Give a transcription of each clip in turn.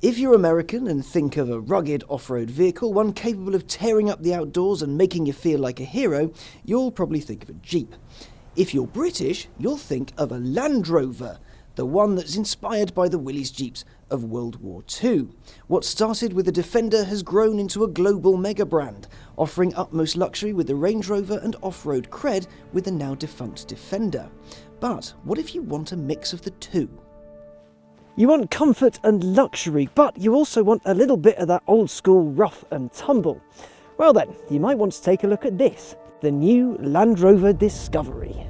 If you're American and think of a rugged off-road vehicle, one capable of tearing up the outdoors and making you feel like a hero, you'll probably think of a Jeep. If you're British, you'll think of a Land Rover, the one that's inspired by the Willys Jeeps of World War II. What started with a Defender has grown into a global mega brand, offering utmost luxury with the Range Rover and off-road cred with the now defunct Defender. But what if you want a mix of the two? You want comfort and luxury, but you also want a little bit of that old school rough and tumble. Well then, you might want to take a look at this, the new Land Rover Discovery.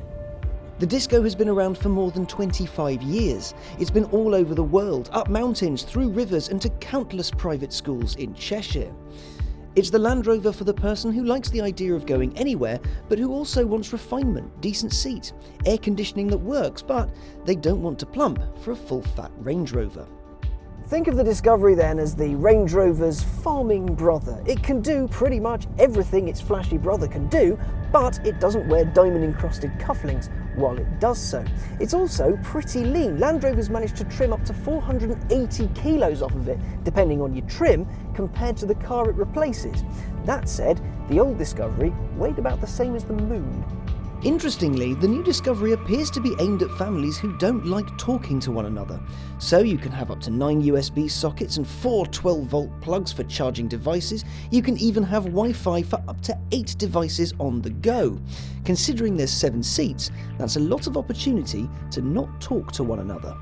The Disco has been around for more than 25 years. It's been all over the world, up mountains, through rivers and to countless private schools in Cheshire. It's the Land Rover for the person who likes the idea of going anywhere, but who also wants refinement, decent seats, air conditioning that works, but they don't want to plump for a full fat Range Rover. Think of the Discovery then as the Range Rover's farming brother. It can do pretty much everything its flashy brother can do, but it doesn't wear diamond-encrusted cufflinks while it does so. It's also pretty lean. Land Rover's managed to trim up to 480 kilos off of it, depending on your trim, compared to the car it replaces. That said, the old Discovery weighed about the same as the moon. Interestingly, the new Discovery appears to be aimed at families who don't like talking to one another. So you can have up to 9 USB sockets and 4 12-volt plugs for charging devices. You can even have Wi-Fi for up to 8 devices on the go. Considering there's 7 seats, that's a lot of opportunity to not talk to one another.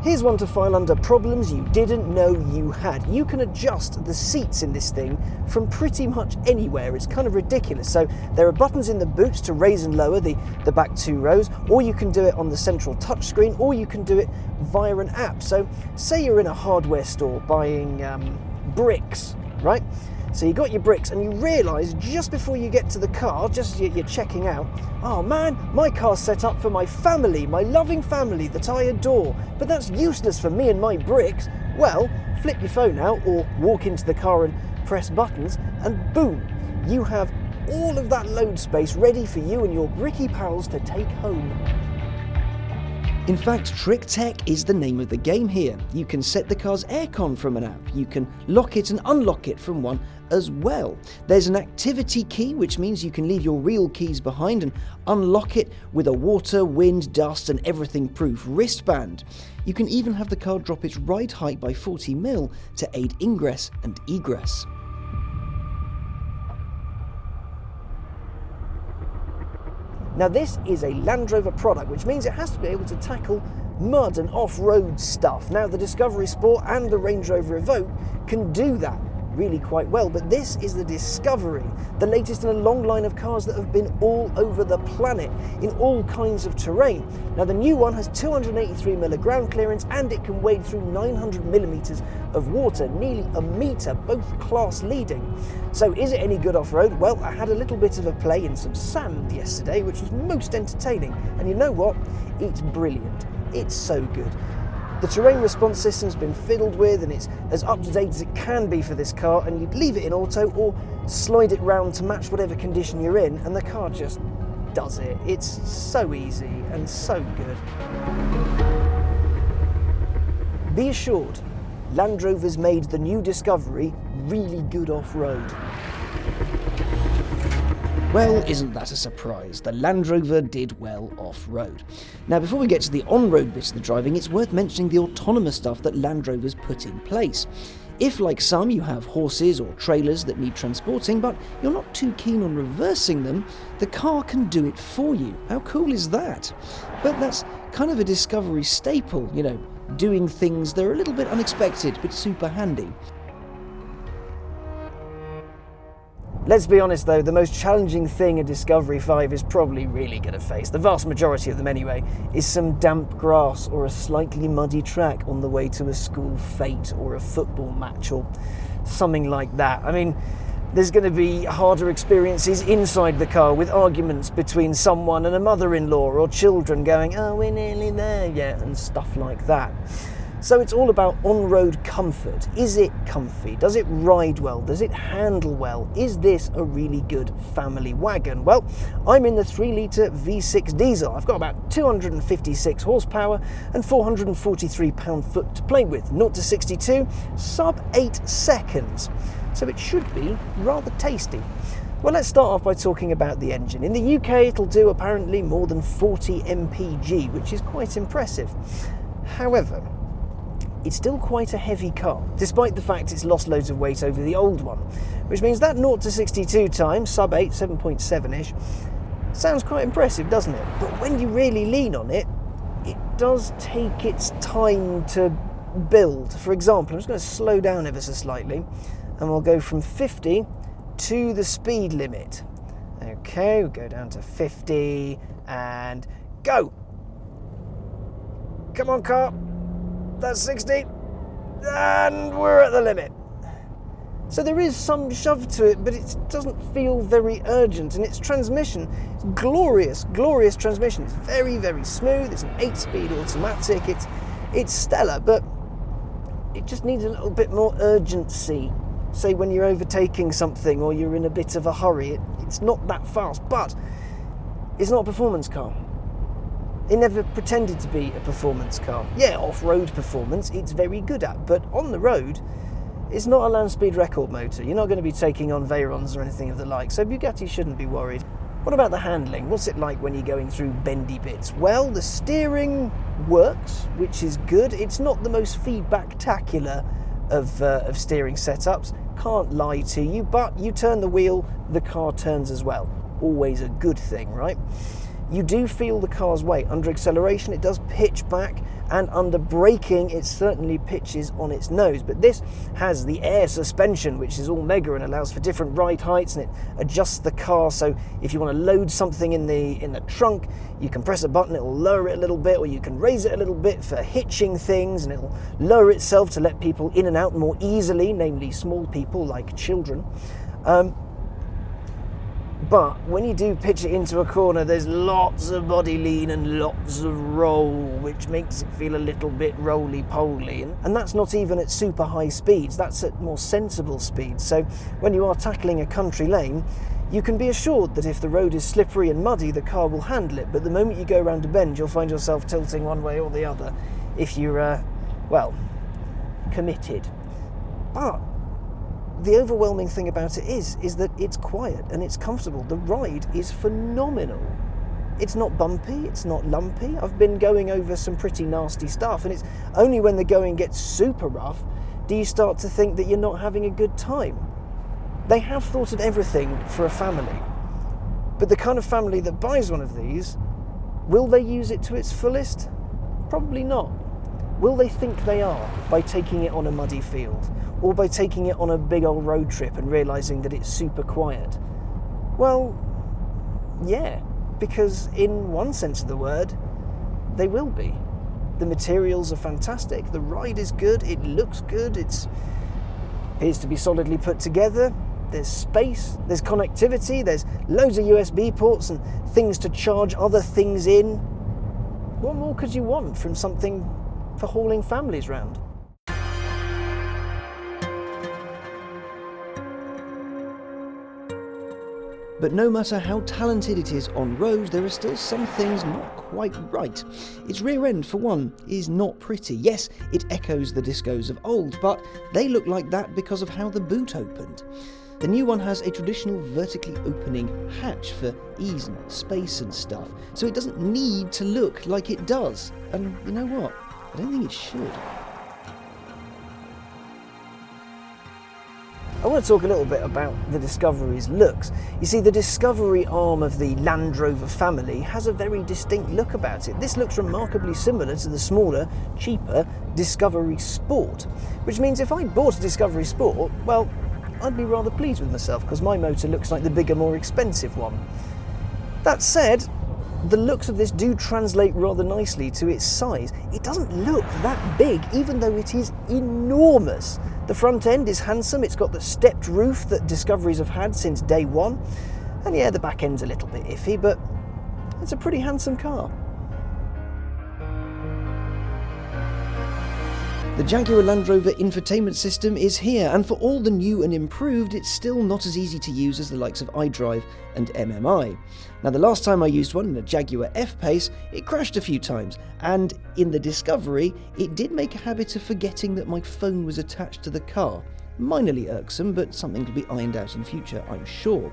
Here's one to file under problems you didn't know you had. You can adjust the seats in this thing from pretty much anywhere. It's kind of ridiculous. So there are buttons in the boots to raise and lower the back 2 rows, or you can do it on the central touchscreen, or you can do it via an app. So say you're in a hardware store buying bricks, right? So you got your bricks and you realise just before you get to the car, just as you're checking out, oh man, my car's set up for my family, my loving family that I adore, but that's useless for me and my bricks. Well, flip your phone out or walk into the car and press buttons and boom, you have all of that load space ready for you and your bricky pals to take home. In fact, Trick Tech is the name of the game here. You can set the car's aircon from an app. You can lock it and unlock it from one as well. There's an activity key, which means you can leave your real keys behind and unlock it with a water, wind, dust and everything proof wristband. You can even have the car drop its ride height by 40 mil to aid ingress and egress. Now this is a Land Rover product, which means it has to be able to tackle mud and off-road stuff. Now the Discovery Sport and the Range Rover Evoque can do that really quite well, but this is the Discovery, the latest in a long line of cars that have been all over the planet in all kinds of terrain. Now the new one has 283mm of ground clearance and it can wade through 900mm of water, nearly a metre, both class leading. So is it any good off-road? Well, I had a little bit of a play in some sand yesterday, which was most entertaining, and you know what? It's brilliant. It's so good. The terrain response system's been fiddled with and it's as up to date as it can be for this car, and you'd leave it in auto or slide it round to match whatever condition you're in and the car just does it. It's so easy and so good. Be assured, Land Rover's made the new Discovery really good off-road. Well, isn't that a surprise? The Land Rover did well off-road. Now, before we get to the on-road bits of the driving, it's worth mentioning the autonomous stuff that Land Rover's put in place. If, like some, you have horses or trailers that need transporting, but you're not too keen on reversing them, the car can do it for you. How cool is that? But that's kind of a Discovery staple, you know, doing things that are a little bit unexpected, but super handy. Let's be honest though, the most challenging thing a Discovery 5 is probably really going to face, the vast majority of them anyway, is some damp grass or a slightly muddy track on the way to a school fete or a football match or something like that. I mean, there's going to be harder experiences inside the car with arguments between someone and a mother-in-law or children going, oh, we're nearly there yet, and stuff like that. So it's all about on-road comfort. Is it comfy? Does it ride well? Does it handle well? Is this a really good family wagon? Well, I'm in the 3-litre V6 diesel. I've got about 256 horsepower and 443 pound-foot to play with. 0 to 62, sub 8 seconds. So it should be rather tasty. Well, let's start off by talking about the engine. In the UK, it'll do apparently more than 40 mpg, which is quite impressive. However, it's still quite a heavy car, despite the fact it's lost loads of weight over the old one, which means that 0 to 62 time, sub 8, 7.7-ish, sounds quite impressive, doesn't it? But when you really lean on it, it does take its time to build. For example, I'm just going to slow down ever so slightly, and we'll go from 50 to the speed limit. Okay, we'll go down to 50, and go! Come on, car! That's 60, and we're at the limit. So there is some shove to it, but it doesn't feel very urgent, and its transmission is glorious transmission. It's very, very smooth. It's an 8-speed automatic. It's stellar, but it just needs a little bit more urgency. Say when you're overtaking something or you're in a bit of a hurry, it's not that fast, but it's not a performance car. It never pretended to be a performance car. Yeah, off-road performance, it's very good at, but on the road, it's not a land speed record motor. You're not going to be taking on Veyrons or anything of the like, so Bugatti shouldn't be worried. What about the handling? What's it like when you're going through bendy bits? Well, the steering works, which is good. It's not the most feedback-tacular of steering setups, can't lie to you, but you turn the wheel, the car turns as well. Always a good thing, right? You do feel the car's weight. Under acceleration, it does pitch back, and under braking, it certainly pitches on its nose. But this has the air suspension, which is all mega and allows for different ride heights, and it adjusts the car. So if you want to load something in the trunk, you can press a button, it'll lower it a little bit, or you can raise it a little bit for hitching things, and it'll lower itself to let people in and out more easily, namely small people like children. But when you do pitch it into a corner, there's lots of body lean and lots of roll, which makes it feel a little bit roly-poly. And that's not even at super high speeds, that's at more sensible speeds. So when you are tackling a country lane, you can be assured that if the road is slippery and muddy, the car will handle it. But the moment you go around a bend, you'll find yourself tilting one way or the other if you're, well, committed. But the overwhelming thing about it is that it's quiet and it's comfortable. The ride is phenomenal. It's not bumpy, it's not lumpy. I've been going over some pretty nasty stuff, and it's only when the going gets super rough do you start to think that you're not having a good time. They have thought of everything for a family, but the kind of family that buys one of these, will they use it to its fullest? Probably not. Will they think they are by taking it on a muddy field, or by taking it on a big old road trip and realising that it's super quiet? Well, yeah, because in one sense of the word, they will be. The materials are fantastic, the ride is good, it looks good, it appears to be solidly put together, there's space, there's connectivity, there's loads of USB ports and things to charge other things in. What more could you want from something for hauling families round? But no matter how talented it is on road, there are still some things not quite right. Its rear end, for one, is not pretty. Yes, it echoes the discos of old, but they look like that because of how the boot opened. The new one has a traditional vertically opening hatch for ease and space and stuff, so it doesn't need to look like it does. And you know what? I don't think it should. I want to talk a little bit about the Discovery's looks. You see, the Discovery arm of the Land Rover family has a very distinct look about it. This looks remarkably similar to the smaller, cheaper Discovery Sport, which means if I bought a Discovery Sport, well, I'd be rather pleased with myself because my motor looks like the bigger, more expensive one. That said, the looks of this do translate rather nicely to its size. It doesn't look that big, even though it is enormous. The front end is handsome, it's got the stepped roof that Discoveries have had since day one. And yeah, the back end's a little bit iffy, but it's a pretty handsome car. The Jaguar Land Rover infotainment system is here, and for all the new and improved, it's still not as easy to use as the likes of iDrive and MMI. Now, the last time I used one in a Jaguar F-Pace, it crashed a few times, and in the Discovery, it did make a habit of forgetting that my phone was attached to the car. Minorly irksome, but something to be ironed out in future, I'm sure.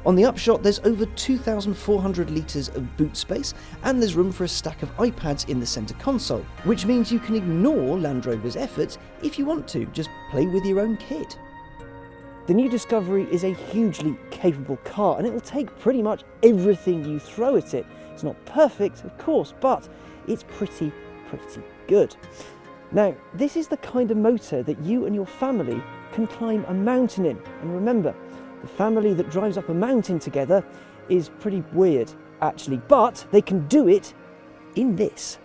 On the upshot, there's over 2,400 litres of boot space, and there's room for a stack of iPads in the centre console, which means you can ignore Land Rover's efforts if you want to, just play with your own kit. The new Discovery is a hugely capable car, and it will take pretty much everything you throw at it. It's not perfect, of course, but it's pretty good. Now, this is the kind of motor that you and your family can climb a mountain in, and remember, the family that drives up a mountain together is pretty weird, actually, but they can do it in this.